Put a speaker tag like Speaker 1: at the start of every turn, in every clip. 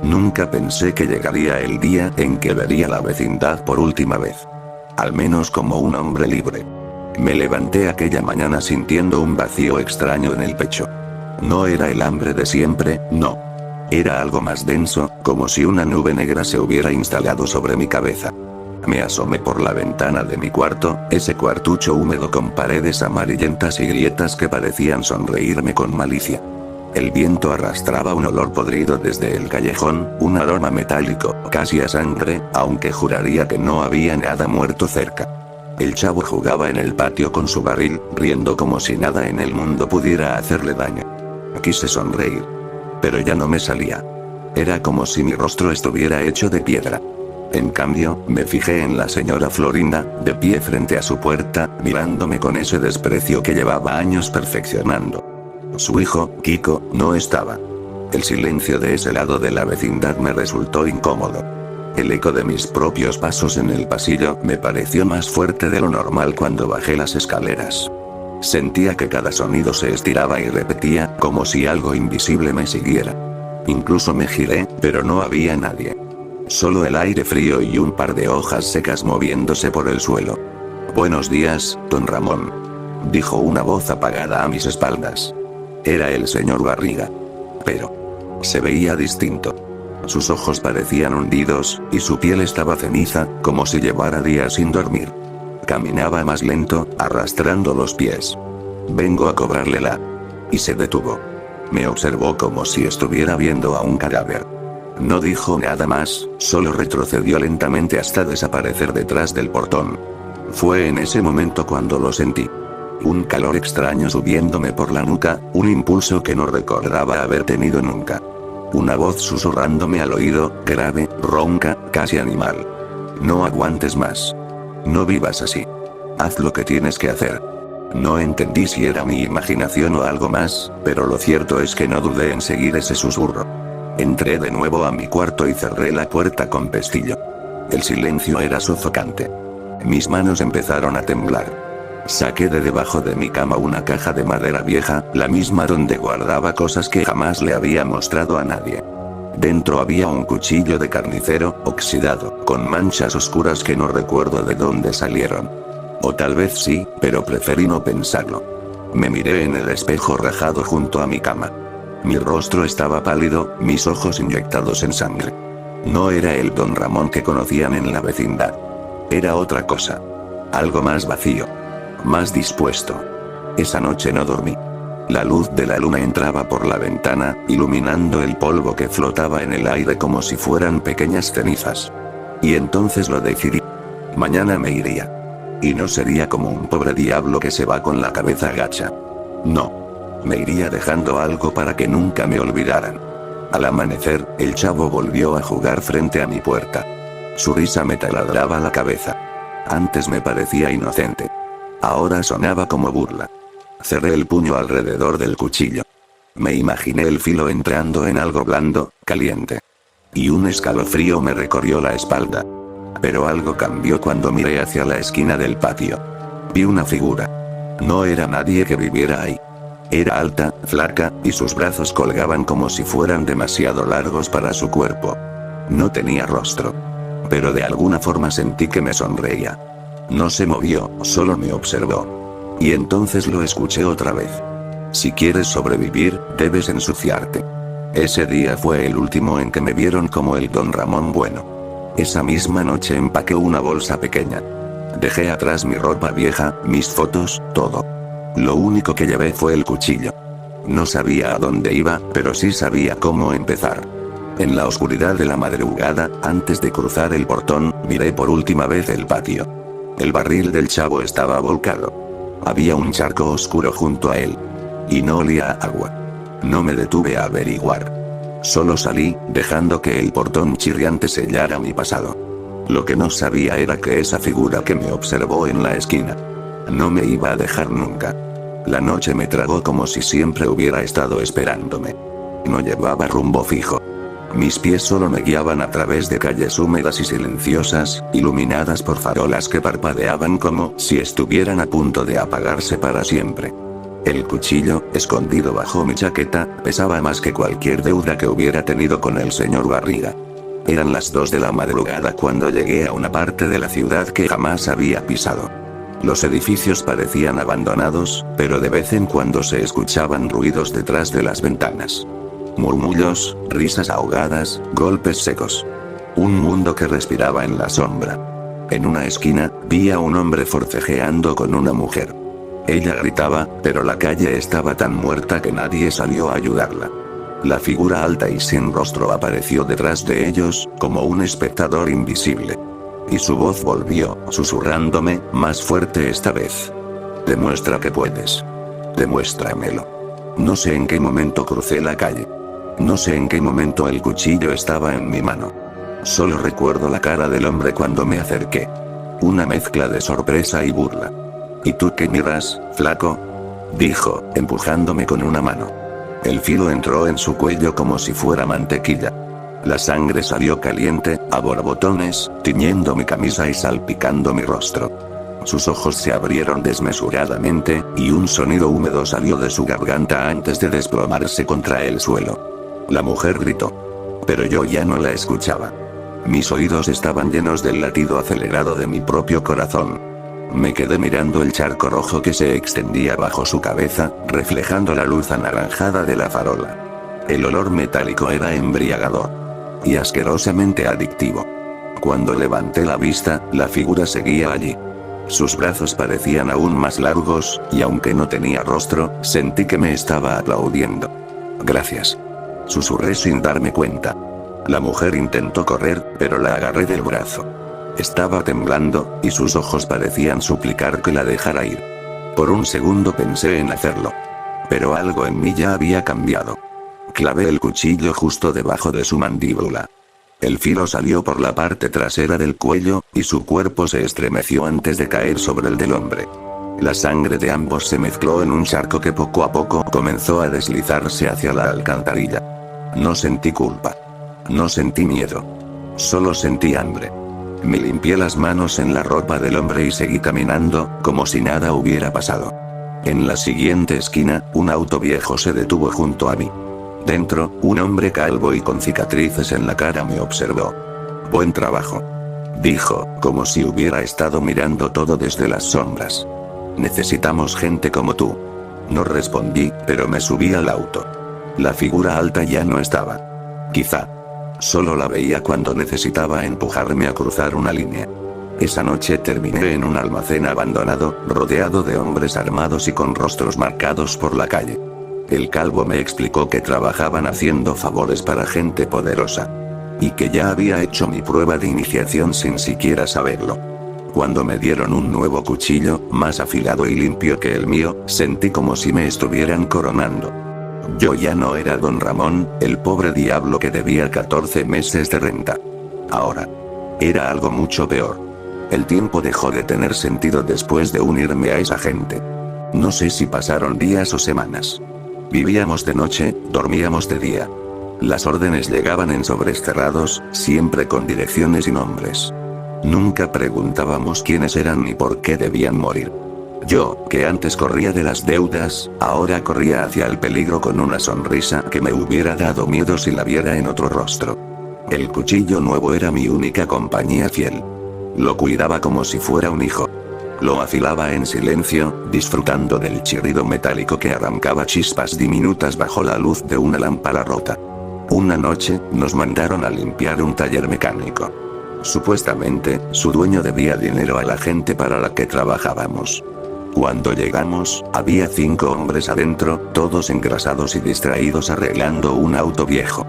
Speaker 1: Nunca pensé que llegaría el día en que vería la vecindad por última vez. Al menos como un hombre libre. Me levanté aquella mañana sintiendo un vacío extraño en el pecho. No era el hambre de siempre, no. Era algo más denso, como si una nube negra se hubiera instalado sobre mi cabeza. Me asomé por la ventana de mi cuarto, ese cuartucho húmedo con paredes amarillentas y grietas que parecían sonreírme con malicia. El viento arrastraba un olor podrido desde el callejón, un aroma metálico, casi a sangre, aunque juraría que no había nada muerto cerca. El chavo jugaba en el patio con su barril, riendo como si nada en el mundo pudiera hacerle daño. Quise sonreír. Pero ya no me salía. Era como si mi rostro estuviera hecho de piedra. En cambio, me fijé en la señora Florinda, de pie frente a su puerta, mirándome con ese desprecio que llevaba años perfeccionando. Su hijo, Kiko, no estaba. El silencio de ese lado de la vecindad me resultó incómodo. El eco de mis propios pasos en el pasillo me pareció más fuerte de lo normal cuando bajé las escaleras. Sentía que cada sonido se estiraba y repetía, como si algo invisible me siguiera. Incluso me giré, pero no había nadie. Solo el aire frío y un par de hojas secas moviéndose por el suelo. «Buenos días, don Ramón», dijo una voz apagada a mis espaldas. Era el señor Barriga. Pero se veía distinto. Sus ojos parecían hundidos, y su piel estaba ceniza, como si llevara días sin dormir. Caminaba más lento, arrastrando los pies. «Vengo a cobrarle la...». Y se detuvo. Me observó como si estuviera viendo a un cadáver. No dijo nada más, solo retrocedió lentamente hasta desaparecer detrás del portón. Fue en ese momento cuando lo sentí. Un calor extraño subiéndome por la nuca, un impulso que no recordaba haber tenido nunca. Una voz susurrándome al oído, grave, ronca, casi animal. «No aguantes más. No vivas así. Haz lo que tienes que hacer». No entendí si era mi imaginación o algo más, pero lo cierto es que no dudé en seguir ese susurro. Entré de nuevo a mi cuarto y cerré la puerta con pestillo. El silencio era sofocante. Mis manos empezaron a temblar. Saqué de debajo de mi cama una caja de madera vieja, la misma donde guardaba cosas que jamás le había mostrado a nadie. Dentro había un cuchillo de carnicero, oxidado, con manchas oscuras que no recuerdo de dónde salieron. O tal vez sí, pero preferí no pensarlo. Me miré en el espejo rajado junto a mi cama. Mi rostro estaba pálido, mis ojos inyectados en sangre. No era el don Ramón que conocían en la vecindad. Era otra cosa. Algo más vacío. Más dispuesto. Esa noche no dormí. La luz de la luna entraba por la ventana, iluminando el polvo que flotaba en el aire como si fueran pequeñas cenizas. Y entonces lo decidí. Mañana me iría. Y no sería como un pobre diablo que se va con la cabeza gacha. No. Me iría dejando algo para que nunca me olvidaran. Al amanecer, el chavo volvió a jugar frente a mi puerta. Su risa me taladraba la cabeza. Antes me parecía inocente. Ahora sonaba como burla. Cerré el puño alrededor del cuchillo. Me imaginé el filo entrando en algo blando, caliente. Y un escalofrío me recorrió la espalda. Pero algo cambió cuando miré hacia la esquina del patio. Vi una figura. No era nadie que viviera ahí. Era alta, flaca, y sus brazos colgaban como si fueran demasiado largos para su cuerpo. No tenía rostro. Pero de alguna forma sentí que me sonreía. No se movió, solo me observó. Y entonces lo escuché otra vez. Si quieres sobrevivir, debes ensuciarte. Ese día fue el último en que me vieron como el don Ramón bueno. Esa misma noche empaqué una bolsa pequeña. Dejé atrás mi ropa vieja, mis fotos, todo. Lo único que llevé fue el cuchillo. No sabía a dónde iba, pero sí sabía cómo empezar. En la oscuridad de la madrugada, antes de cruzar el portón, miré por última vez el patio. El barril del chavo estaba volcado. Había un charco oscuro junto a él. Y no olía a agua. No me detuve a averiguar. Solo salí, dejando que el portón chirriante sellara mi pasado. Lo que no sabía era que esa figura que me observó en la esquina no me iba a dejar nunca. La noche me tragó como si siempre hubiera estado esperándome. No llevaba rumbo fijo. Mis pies solo me guiaban a través de calles húmedas y silenciosas, iluminadas por farolas que parpadeaban como si estuvieran a punto de apagarse para siempre. El cuchillo, escondido bajo mi chaqueta, pesaba más que cualquier deuda que hubiera tenido con el señor Barriga. Eran las 2 de la madrugada cuando llegué a una parte de la ciudad que jamás había pisado. Los edificios parecían abandonados, pero de vez en cuando se escuchaban ruidos detrás de las ventanas. Murmullos, risas ahogadas, golpes secos. Un mundo que respiraba en la sombra. En una esquina, vi a un hombre forcejeando con una mujer. Ella gritaba, pero la calle estaba tan muerta que nadie salió a ayudarla. La figura alta y sin rostro apareció detrás de ellos, como un espectador invisible. Y su voz volvió, susurrándome, más fuerte esta vez. Demuestra que puedes. Demuéstramelo. No sé en qué momento crucé la calle. No sé en qué momento el cuchillo estaba en mi mano. Solo recuerdo la cara del hombre cuando me acerqué. Una mezcla de sorpresa y burla. ¿Y tú qué miras, flaco?, dijo, empujándome con una mano. El filo entró en su cuello como si fuera mantequilla. La sangre salió caliente, a borbotones, tiñendo mi camisa y salpicando mi rostro. Sus ojos se abrieron desmesuradamente, y un sonido húmedo salió de su garganta antes de desplomarse contra el suelo. La mujer gritó. Pero yo ya no la escuchaba. Mis oídos estaban llenos del latido acelerado de mi propio corazón. Me quedé mirando el charco rojo que se extendía bajo su cabeza, reflejando la luz anaranjada de la farola. El olor metálico era embriagador. Y asquerosamente adictivo. Cuando levanté la vista, la figura seguía allí. Sus brazos parecían aún más largos, y aunque no tenía rostro, sentí que me estaba aplaudiendo. Gracias. Susurré sin darme cuenta. La mujer intentó correr, pero la agarré del brazo. Estaba temblando, y sus ojos parecían suplicar que la dejara ir. Por un segundo pensé en hacerlo. Pero algo en mí ya había cambiado. Clavé el cuchillo justo debajo de su mandíbula. El filo salió por la parte trasera del cuello, y su cuerpo se estremeció antes de caer sobre el del hombre. La sangre de ambos se mezcló en un charco que poco a poco comenzó a deslizarse hacia la alcantarilla. No sentí culpa. No sentí miedo. Solo sentí hambre. Me limpié las manos en la ropa del hombre y seguí caminando, como si nada hubiera pasado. En la siguiente esquina, un auto viejo se detuvo junto a mí. Dentro, un hombre calvo y con cicatrices en la cara me observó. Buen trabajo, dijo, como si hubiera estado mirando todo desde las sombras. Necesitamos gente como tú. No respondí, pero me subí al auto. La figura alta ya no estaba. Quizá. Solo la veía cuando necesitaba empujarme a cruzar una línea. Esa noche terminé en un almacén abandonado, rodeado de hombres armados y con rostros marcados por la calle. El calvo me explicó que trabajaban haciendo favores para gente poderosa. Y que ya había hecho mi prueba de iniciación sin siquiera saberlo. Cuando me dieron un nuevo cuchillo, más afilado y limpio que el mío, sentí como si me estuvieran coronando. Yo ya no era don Ramón, el pobre diablo que debía 14 meses de renta. Ahora. Era algo mucho peor. El tiempo dejó de tener sentido después de unirme a esa gente. No sé si pasaron días o semanas. Vivíamos de noche, dormíamos de día. Las órdenes llegaban en sobres cerrados, siempre con direcciones y nombres. Nunca preguntábamos quiénes eran ni por qué debían morir. Yo, que antes corría de las deudas, ahora corría hacia el peligro con una sonrisa que me hubiera dado miedo si la viera en otro rostro. El cuchillo nuevo era mi única compañía fiel. Lo cuidaba como si fuera un hijo. Lo afilaba en silencio, disfrutando del chirrido metálico que arrancaba chispas diminutas bajo la luz de una lámpara rota. Una noche, nos mandaron a limpiar un taller mecánico. Supuestamente, su dueño debía dinero a la gente para la que trabajábamos. Cuando llegamos, había 5 hombres adentro, todos engrasados y distraídos arreglando un auto viejo.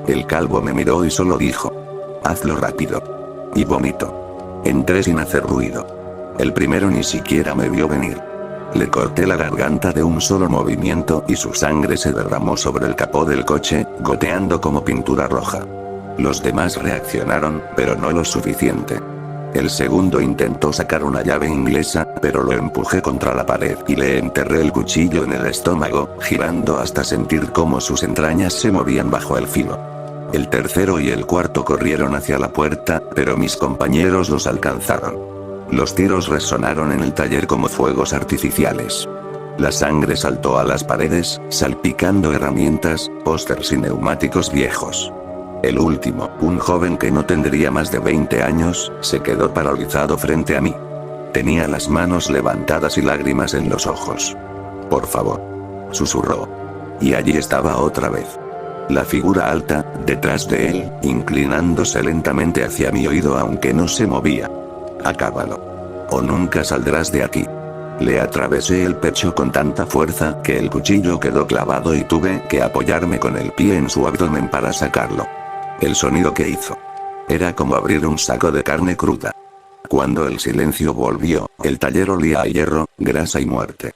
Speaker 1: El calvo me miró y solo dijo: hazlo rápido. Y vomitó. Entré sin hacer ruido. El primero ni siquiera me vio venir. Le corté la garganta de un solo movimiento y su sangre se derramó sobre el capó del coche, goteando como pintura roja. Los demás reaccionaron, pero no lo suficiente. El segundo intentó sacar una llave inglesa, pero lo empujé contra la pared y le enterré el cuchillo en el estómago, girando hasta sentir cómo sus entrañas se movían bajo el filo. El tercero y el cuarto corrieron hacia la puerta, pero mis compañeros los alcanzaron. Los tiros resonaron en el taller como fuegos artificiales. La sangre saltó a las paredes, salpicando herramientas, pósters y neumáticos viejos. El último, un joven que no tendría más de 20 años, se quedó paralizado frente a mí. Tenía las manos levantadas y lágrimas en los ojos. «Por favor», susurró. Y allí estaba otra vez. La figura alta, detrás de él, inclinándose lentamente hacia mi oído aunque no se movía. «Acábalo. O nunca saldrás de aquí». Le atravesé el pecho con tanta fuerza que el cuchillo quedó clavado y tuve que apoyarme con el pie en su abdomen para sacarlo. El sonido que hizo era como abrir un saco de carne cruda. Cuando el silencio volvió, el taller olía a hierro, grasa y muerte.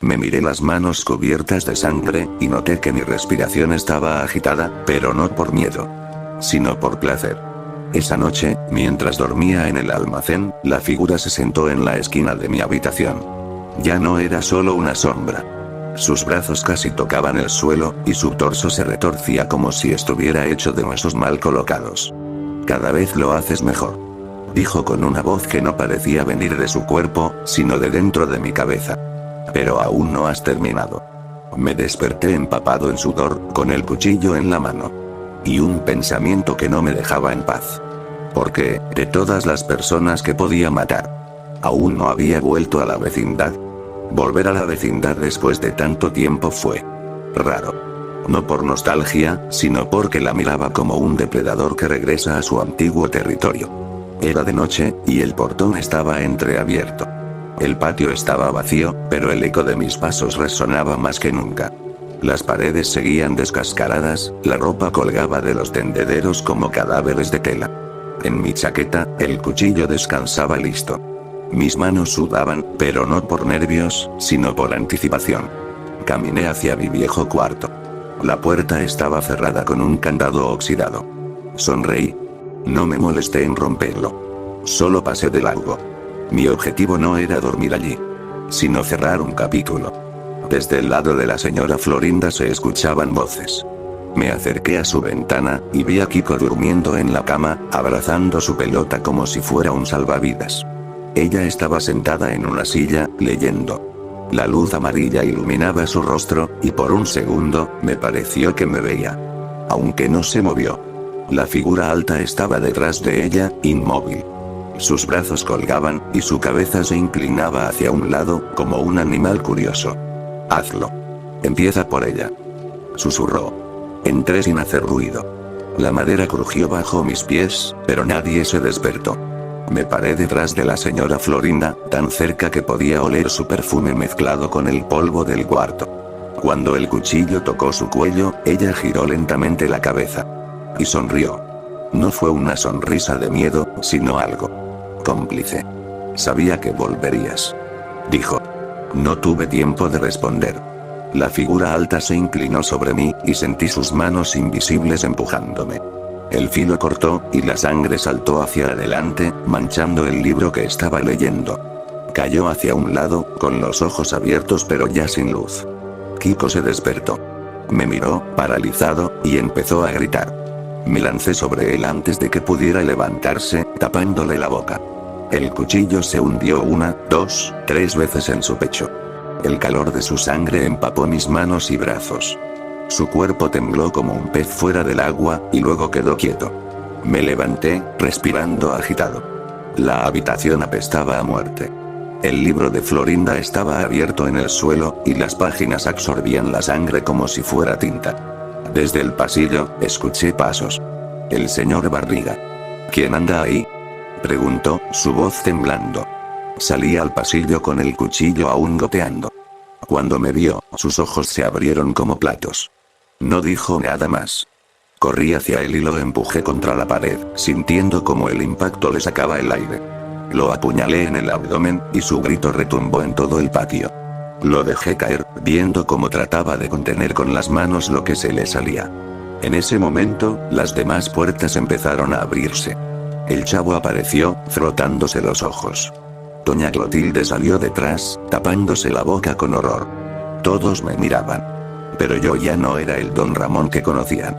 Speaker 1: Me miré las manos cubiertas de sangre, y noté que mi respiración estaba agitada, pero no por miedo, sino por placer. Esa noche, mientras dormía en el almacén, la figura se sentó en la esquina de mi habitación. Ya no era solo una sombra. Sus brazos casi tocaban el suelo, y su torso se retorcía como si estuviera hecho de huesos mal colocados. «Cada vez lo haces mejor», dijo con una voz que no parecía venir de su cuerpo, sino de dentro de mi cabeza. «Pero aún no has terminado». Me desperté empapado en sudor, con el cuchillo en la mano. Y un pensamiento que no me dejaba en paz. Porque, de todas las personas que podía matar, aún no había vuelto a la vecindad. Volver a la vecindad después de tanto tiempo fue raro. No por nostalgia, sino porque la miraba como un depredador que regresa a su antiguo territorio. Era de noche, y el portón estaba entreabierto. El patio estaba vacío, pero el eco de mis pasos resonaba más que nunca. Las paredes seguían descascaradas, la ropa colgaba de los tendederos como cadáveres de tela. En mi chaqueta, el cuchillo descansaba listo. Mis manos sudaban, pero no por nervios, sino por anticipación. Caminé hacia mi viejo cuarto. La puerta estaba cerrada con un candado oxidado. Sonreí. No me molesté en romperlo. Solo pasé de largo. Mi objetivo no era dormir allí, sino cerrar un capítulo. Desde el lado de la señora Florinda se escuchaban voces. Me acerqué a su ventana, y vi a Kiko durmiendo en la cama, abrazando su pelota como si fuera un salvavidas. Ella estaba sentada en una silla, leyendo. La luz amarilla iluminaba su rostro, y por un segundo, me pareció que me veía. Aunque no se movió. La figura alta estaba detrás de ella, inmóvil. Sus brazos colgaban, y su cabeza se inclinaba hacia un lado, como un animal curioso. «Hazlo. Empieza por ella», susurró. Entré sin hacer ruido. La madera crujió bajo mis pies, pero nadie se despertó. Me paré detrás de la señora Florinda, tan cerca que podía oler su perfume mezclado con el polvo del cuarto. Cuando el cuchillo tocó su cuello, ella giró lentamente la cabeza. Y sonrió. No fue una sonrisa de miedo, sino algo cómplice. «Sabía que volverías», dijo. No tuve tiempo de responder. La figura alta se inclinó sobre mí, y sentí sus manos invisibles empujándome. El filo cortó, y la sangre saltó hacia adelante, manchando el libro que estaba leyendo. Cayó hacia un lado, con los ojos abiertos pero ya sin luz. Kiko se despertó. Me miró, paralizado, y empezó a gritar. Me lancé sobre él antes de que pudiera levantarse, tapándole la boca. El cuchillo se hundió 1, 2, 3 veces en su pecho. El calor de su sangre empapó mis manos y brazos. Su cuerpo tembló como un pez fuera del agua, y luego quedó quieto. Me levanté, respirando agitado. La habitación apestaba a muerte. El libro de Florinda estaba abierto en el suelo, y las páginas absorbían la sangre como si fuera tinta. Desde el pasillo, escuché pasos. El señor Barriga. ¿Quién anda ahí?, preguntó, su voz temblando. Salí al pasillo con el cuchillo aún goteando. Cuando me vio, sus ojos se abrieron como platos. No dijo nada más. Corrí hacia él y lo empujé contra la pared, sintiendo como el impacto le sacaba el aire. Lo apuñalé en el abdomen, y su grito retumbó en todo el patio. Lo dejé caer, viendo cómo trataba de contener con las manos lo que se le salía. En ese momento, las demás puertas empezaron a abrirse. El chavo apareció, frotándose los ojos. Doña Clotilde salió detrás, tapándose la boca con horror. Todos me miraban. Pero yo ya no era el don Ramón que conocían.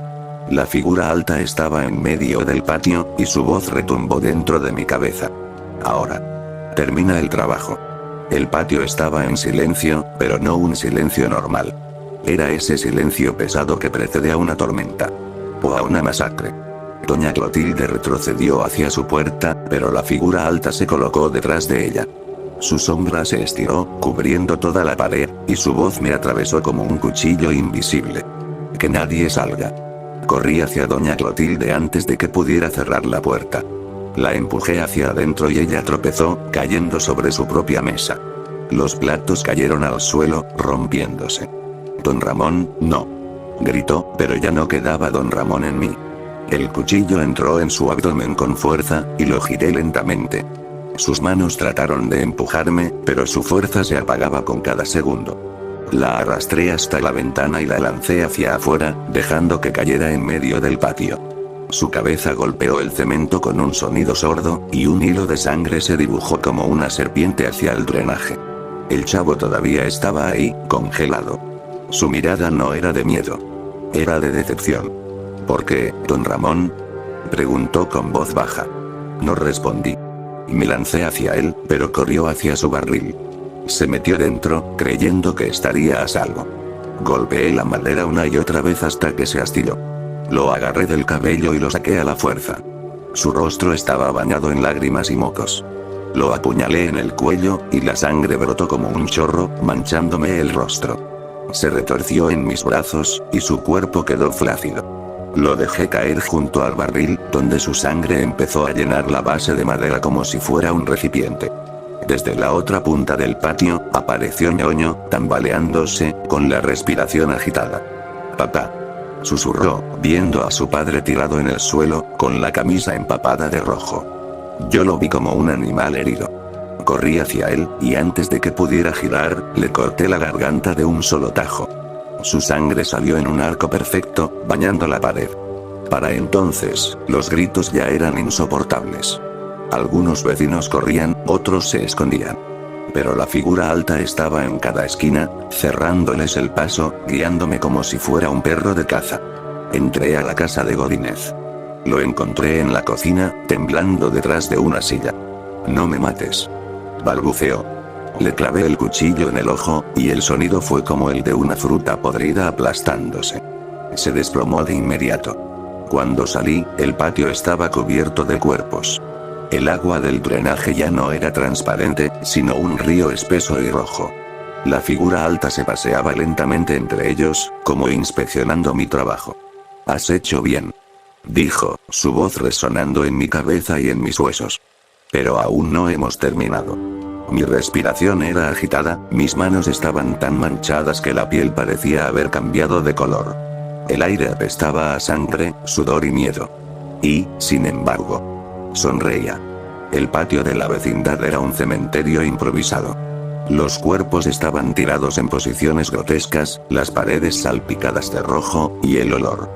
Speaker 1: La figura alta estaba en medio del patio, y su voz retumbó dentro de mi cabeza. Ahora. Termina el trabajo. El patio estaba en silencio, pero no un silencio normal. Era ese silencio pesado que precede a una tormenta. O a una masacre. Doña Clotilde retrocedió hacia su puerta, pero la figura alta se colocó detrás de ella. Su sombra se estiró, cubriendo toda la pared, y su voz me atravesó como un cuchillo invisible. Que nadie salga. Corrí hacia Doña Clotilde antes de que pudiera cerrar la puerta. La empujé hacia adentro y ella tropezó, cayendo sobre su propia mesa. Los platos cayeron al suelo, rompiéndose. Don Ramón, no. Gritó, pero ya no quedaba Don Ramón en mí. El cuchillo entró en su abdomen con fuerza, y lo giré lentamente. Sus manos trataron de empujarme, pero su fuerza se apagaba con cada segundo. La arrastré hasta la ventana y la lancé hacia afuera, dejando que cayera en medio del patio. Su cabeza golpeó el cemento con un sonido sordo, y un hilo de sangre se dibujó como una serpiente hacia el drenaje. El chavo todavía estaba ahí, congelado. Su mirada no era de miedo. Era de decepción. ¿Por qué, don Ramón? Preguntó con voz baja. No respondí. Me lancé hacia él, pero corrió hacia su barril. Se metió dentro, creyendo que estaría a salvo. Golpeé la madera una y otra vez hasta que se astilló. Lo agarré del cabello y lo saqué a la fuerza. Su rostro estaba bañado en lágrimas y mocos. Lo apuñalé en el cuello, y la sangre brotó como un chorro, manchándome el rostro. Se retorció en mis brazos, y su cuerpo quedó flácido. Lo dejé caer junto al barril, donde su sangre empezó a llenar la base de madera como si fuera un recipiente. Desde la otra punta del patio, apareció Ñoño, tambaleándose, con la respiración agitada. «Papá», susurró, viendo a su padre tirado en el suelo, con la camisa empapada de rojo. Yo lo vi como un animal herido. Corrí hacia él, y antes de que pudiera girar, le corté la garganta de un solo tajo. Su sangre salió en un arco perfecto, bañando la pared. Para entonces, los gritos ya eran insoportables. Algunos vecinos corrían, otros se escondían. Pero la figura alta estaba en cada esquina, cerrándoles el paso, guiándome como si fuera un perro de caza. Entré a la casa de Godínez. Lo encontré en la cocina, temblando detrás de una silla. «No me mates», balbuceó. Le clavé el cuchillo en el ojo, y el sonido fue como el de una fruta podrida aplastándose. Se desplomó de inmediato. Cuando salí, el patio estaba cubierto de cuerpos. El agua del drenaje ya no era transparente, sino un río espeso y rojo. La figura alta se paseaba lentamente entre ellos, como inspeccionando mi trabajo. «Has hecho bien», dijo, su voz resonando en mi cabeza y en mis huesos. «Pero aún no hemos terminado». Mi respiración era agitada, mis manos estaban tan manchadas que la piel parecía haber cambiado de color. El aire apestaba a sangre, sudor y miedo. Y, sin embargo, sonreía. El patio de la vecindad era un cementerio improvisado. Los cuerpos estaban tirados en posiciones grotescas, las paredes salpicadas de rojo, y el olor.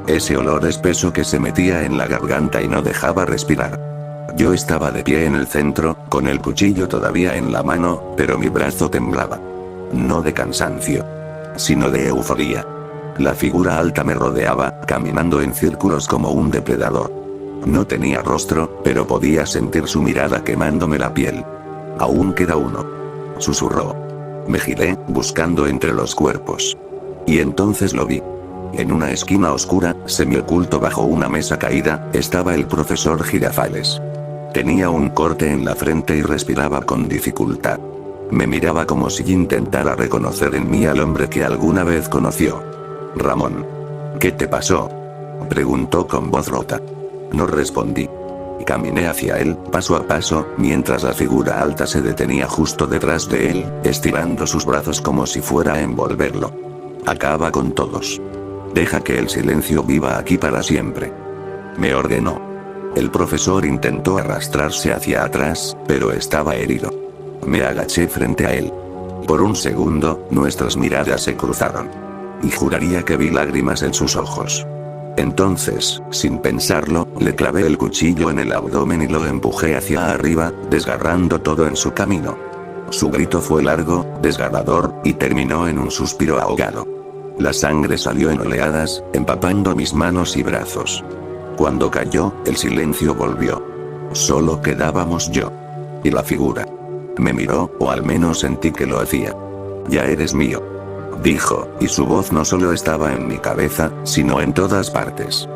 Speaker 1: Ese olor espeso que se metía en la garganta y no dejaba respirar. Yo estaba de pie en el centro, con el cuchillo todavía en la mano, pero mi brazo temblaba. No de cansancio, sino de euforia. La figura alta me rodeaba, caminando en círculos como un depredador. No tenía rostro, pero podía sentir su mirada quemándome la piel. «Aún queda uno», susurró. Me giré, buscando entre los cuerpos. Y entonces lo vi. En una esquina oscura, semioculto bajo una mesa caída, estaba el profesor Girafales. Tenía un corte en la frente y respiraba con dificultad. Me miraba como si intentara reconocer en mí al hombre que alguna vez conoció. «Ramón. ¿Qué te pasó?», preguntó con voz rota. No respondí. Caminé hacia él, paso a paso, mientras la figura alta se detenía justo detrás de él, estirando sus brazos como si fuera a envolverlo. «Acaba con todos. Deja que el silencio viva aquí para siempre», me ordenó. El profesor intentó arrastrarse hacia atrás, pero estaba herido. Me agaché frente a él. Por un segundo, nuestras miradas se cruzaron. Y juraría que vi lágrimas en sus ojos. Entonces, sin pensarlo, le clavé el cuchillo en el abdomen y lo empujé hacia arriba, desgarrando todo en su camino. Su grito fue largo, desgarrador, y terminó en un suspiro ahogado. La sangre salió en oleadas, empapando mis manos y brazos. Cuando cayó, el silencio volvió. Solo quedábamos yo. Y la figura. Me miró, o al menos sentí que lo hacía. Ya eres mío, dijo, y su voz no solo estaba en mi cabeza, sino en todas partes.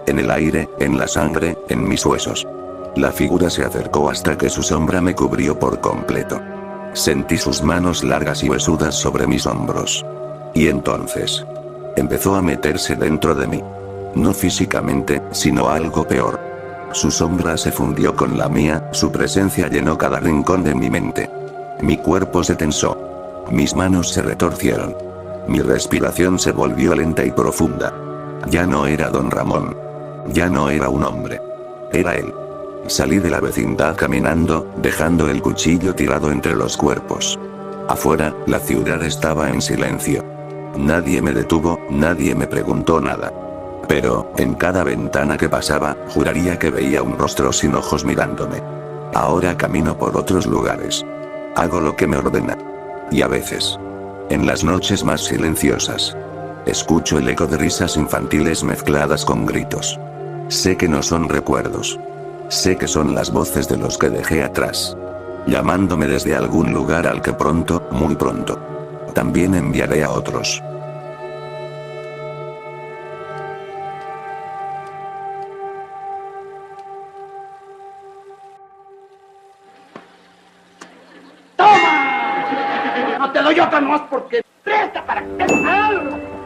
Speaker 1: En el aire, en la sangre, en mis huesos. La figura se acercó hasta que su sombra me cubrió por completo. Sentí sus manos largas y huesudas sobre mis hombros. Y entonces, empezó a meterse dentro de mí. No físicamente, sino algo peor. Su sombra se fundió con la mía, su presencia llenó cada rincón de mi mente. Mi cuerpo se tensó. Mis manos se retorcieron. Mi respiración se volvió lenta y profunda. Ya no era don Ramón. Ya no era un hombre. Era él. Salí de la vecindad caminando, dejando el cuchillo tirado entre los cuerpos. Afuera, la ciudad estaba en silencio. Nadie me detuvo, nadie me preguntó nada. Pero, en cada ventana que pasaba, juraría que veía un rostro sin ojos mirándome. Ahora camino por otros lugares. Hago lo que me ordena. Y a veces, en las noches más silenciosas, escucho el eco de risas infantiles mezcladas con gritos. Sé que no son recuerdos. Sé que son las voces de los que dejé atrás. Llamándome desde algún lugar al que pronto, muy pronto, también enviaré a otros.
Speaker 2: ¡Toma! No te doy otra más porque presta para que te salga.